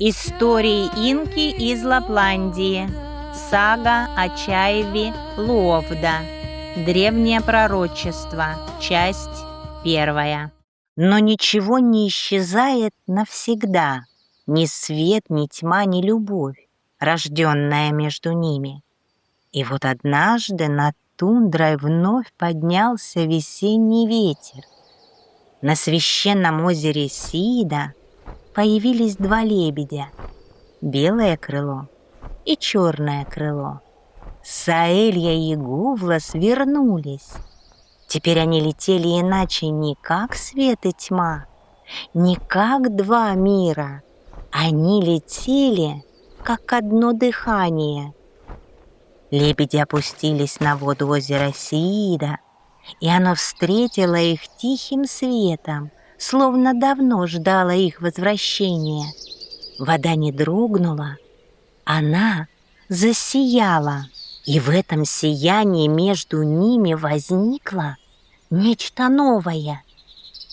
Истории инки из Лапландии. Сага о Чайве Луовда. Древнее пророчество. Часть 1. Но ничего не исчезает навсегда. Ни свет, ни тьма, ни любовь, рожденная между ними. И вот однажды над тундрой вновь поднялся весенний ветер. На священном озере Сиида появились два лебедя, белое крыло и черное крыло. Саэлья и Гувлас вернулись. Теперь они летели иначе не как свет и тьма, не как два мира. Они летели как одно дыхание. Лебеди опустились на воду озера Сиида, и оно встретило их тихим светом, словно давно ждала их возвращения. Вода не дрогнула, она засияла, и в этом сиянии между ними возникло нечто новое,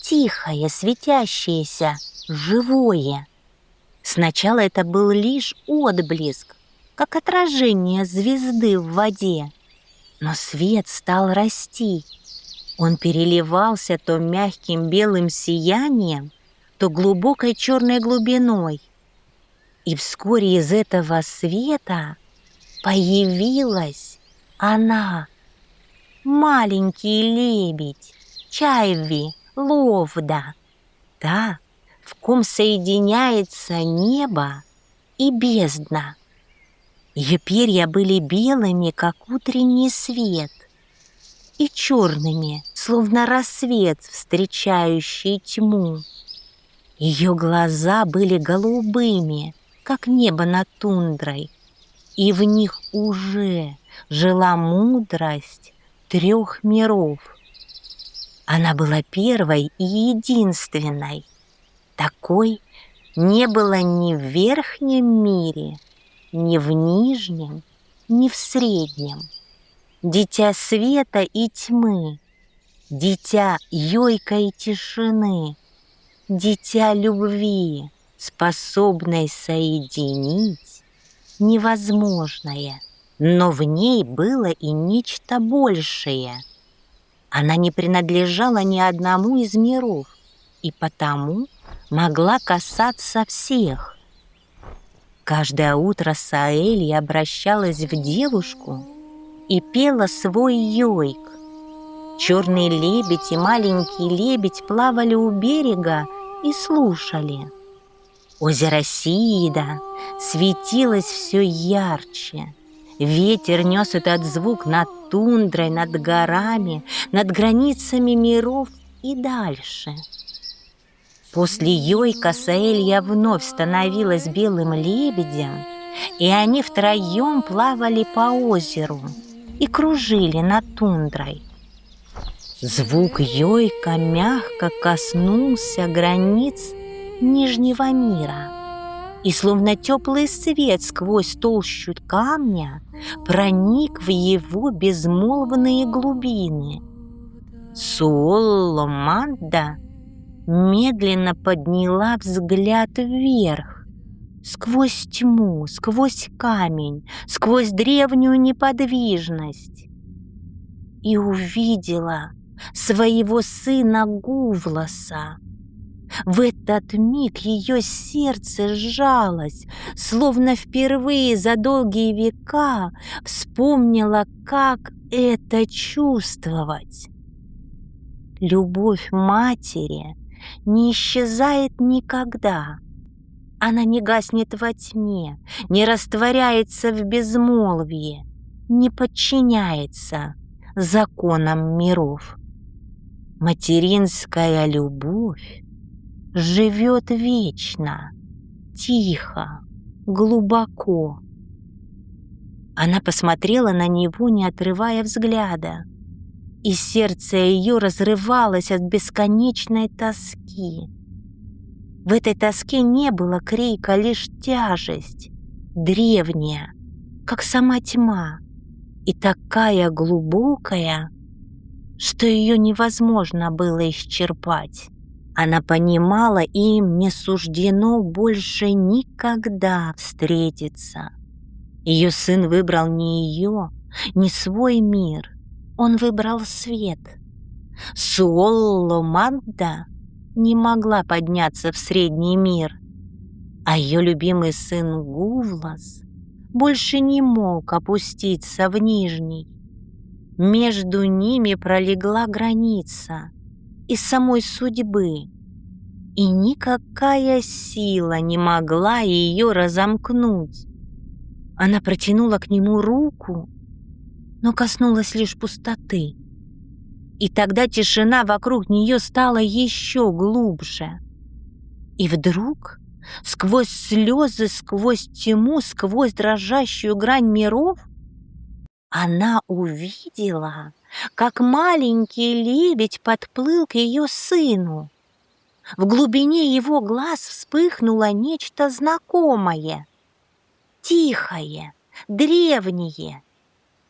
тихое, светящееся, живое. Сначала это был лишь отблеск, как отражение звезды в воде, но свет стал расти. Он переливался то мягким белым сиянием, то глубокой черной глубиной. И вскоре из этого света появилась она, маленький лебедь, Чайви Луовда, та, в ком соединяется небо и бездна. Ее перья были белыми, как утренний свет, и черными, словно рассвет, встречающий тьму. Ее глаза были голубыми, как небо над тундрой, и в них уже жила мудрость 3 миров. Она была первой и единственной. Такой не было ни в верхнем мире, ни в нижнем, ни в среднем. Дитя света и тьмы, дитя йойкой тишины, дитя любви, способной соединить невозможное. Но в ней было и нечто большее. Она не принадлежала ни одному из миров и потому могла касаться всех. Каждое утро Саэлья обращалась в девушку и пела свой йойк. Черный лебедь и маленький лебедь плавали у берега и слушали. Озеро Сиида светилось все ярче. Ветер нес этот звук над тундрой, над горами, над границами миров и дальше. После йойка Саэлья вновь становилась белым лебедем, и они втроем плавали по озеру и кружили над тундрой. Звук йойка мягко коснулся границ Нижнего мира, и словно теплый свет сквозь толщу камня проник в его безмолвные глубины. Суолло-Мадда медленно подняла взгляд вверх, сквозь тьму, сквозь камень, сквозь древнюю неподвижность, и увидела своего сына Гувласа. В этот миг ее сердце сжалось, словно впервые за долгие века вспомнила, как это чувствовать. Любовь матери не исчезает никогда. Она не гаснет во тьме, не растворяется в безмолвии, не подчиняется законам миров. Материнская любовь живет вечно, тихо, глубоко. Она посмотрела на него, не отрывая взгляда, и сердце ее разрывалось от бесконечной тоски. В этой тоске не было крика, лишь тяжесть, древняя, как сама тьма, и такая глубокая, что ее невозможно было исчерпать. Она понимала, им не суждено больше никогда встретиться. Ее сын выбрал не ее, не свой мир. Он выбрал свет. Суолло Магда не могла подняться в средний мир, а ее любимый сын Гувлас больше не мог опуститься в нижний. Между ними пролегла граница из самой судьбы, и никакая сила не могла ее разомкнуть. Она протянула к нему руку, но коснулась лишь пустоты. И тогда тишина вокруг нее стала еще глубже. И вдруг, сквозь слезы, сквозь тьму, сквозь дрожащую грань миров, она увидела, как маленький лебедь подплыл к ее сыну. В глубине его глаз вспыхнуло нечто знакомое, тихое, древнее.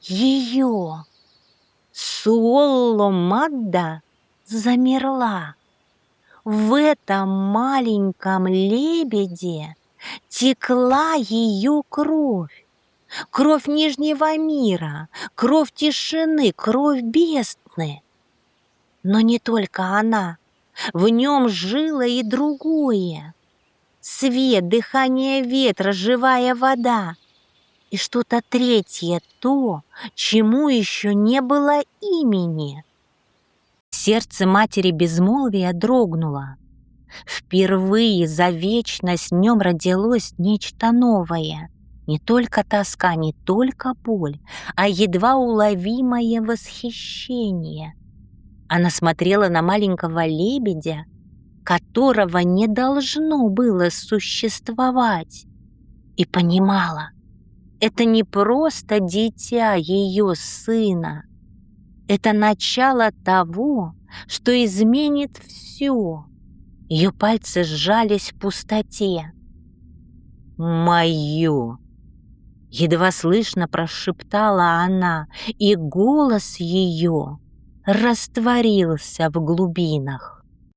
Ее Суолло Магда замерла. В этом маленьком лебеде текла ее кровь. Кровь Нижнего мира, кровь тишины, кровь бездны. Но не только она. В нем жило и другое. Свет, дыхание ветра, живая вода. И что-то третье, то, чему еще не было имени. Сердце матери безмолвия дрогнуло. Впервые за вечность в нем родилось нечто новое. Не только тоска, не только боль, а едва уловимое восхищение. Она смотрела на маленького лебедя, которого не должно было существовать, и понимала, это не просто дитя ее сына, это начало того, что изменит все. Ее пальцы сжались в пустоте. «Мое!» — едва слышно прошептала она, и голос ее растворился в глубинах.